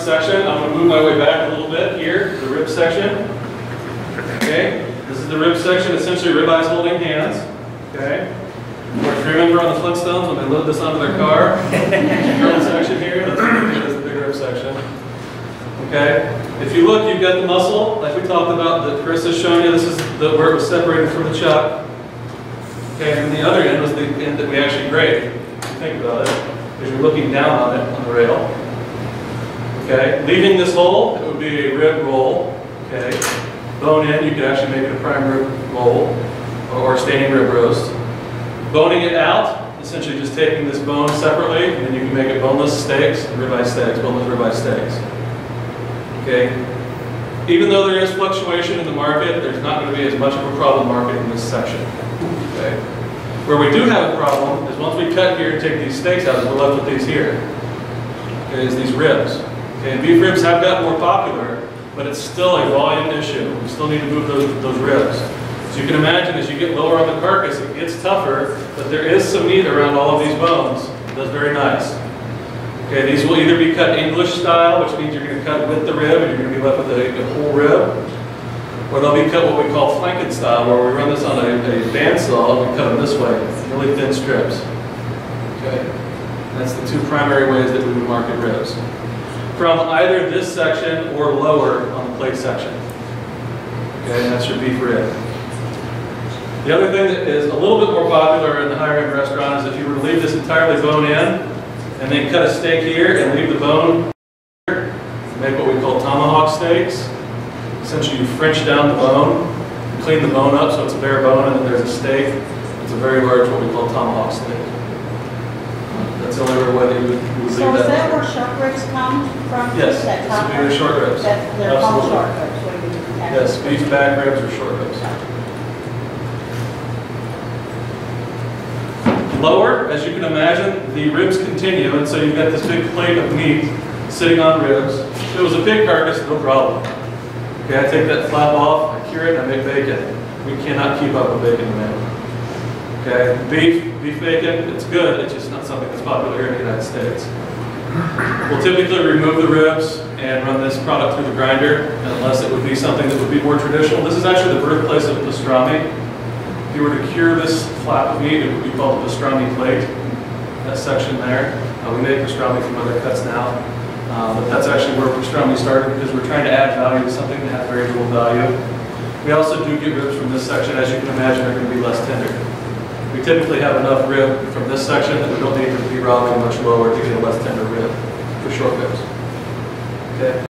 section. I'm going to move my way back a little bit here, the rib section. Okay, this is the rib section, essentially ribeyes holding hands. Okay, or if you remember on the Flintstones when they load this onto their car, rib section here, that's the big rib section. Okay, if you look, you've got the muscle, like we talked about, that Chris has shown you. This is where it was separated from the chuck. Okay, and the other end was the end that we actually grade. If you think about it, because you're looking down on it on the rail. Okay, leaving this hole, it would be a rib roll. Okay, bone in, you could actually make it a prime rib roll or standing rib roast. Boning it out, essentially just taking this bone separately, and then you can make it boneless steaks, ribeye steaks, boneless ribeye steaks. Okay, even though there is fluctuation in the market, there's not going to be as much of a problem marketing this section. Okay, where we do have a problem is once we cut here and take these steaks out, we're left with these here. Okay, is these ribs. Okay, and beef ribs have gotten more popular, but it's still a volume issue. We still need to move those ribs. So you can imagine as you get lower on the carcass, it gets tougher, but there is some meat around all of these bones. That's very nice. Okay, these will either be cut English style, which means you're going to cut with the rib and you're going to be left with a whole rib, or they'll be cut what we call flanken style, where we run this on a bandsaw and we cut them this way, really thin strips. Okay, that's the two primary ways that we would market ribs. From either this section or lower on the plate section. Okay, and that's your beef rib. The other thing that is a little bit more popular in the higher end restaurant is if you were to leave this entirely bone in, and then cut a steak here and leave the bone here, make what we call tomahawk steaks. Essentially you French down the bone, you clean the bone up so it's a bare bone, and then there's a steak. It's a very large, what we call tomahawk steak. That's the only way that you would leave that. So is that where short ribs come from? Yes, that this would be your short ribs. They're called short ribs. Yes, beef back ribs or short ribs. Lower, as you can imagine, the ribs continue, and so you've got this big plate of meat sitting on ribs. If it was a pig carcass, no problem. Okay, I take that flap off, I cure it, and I make bacon. We cannot keep up with bacon demand. Okay, beef bacon, it's good, it's just not something that's popular here in the United States. We'll typically remove the ribs and run this product through the grinder, unless it would be something that would be more traditional. This is actually the birthplace of pastrami. If you were to cure this flap of meat, it would be called a pastrami plate, that section there. We make pastrami from other cuts now, but that's actually where pastrami started because we're trying to add value to something that has very little value. We also do get ribs from this section. As you can imagine, they're going to be less tender. We typically have enough rib from this section that we don't need to be robbing much lower to get a less tender rib for short ribs. Okay.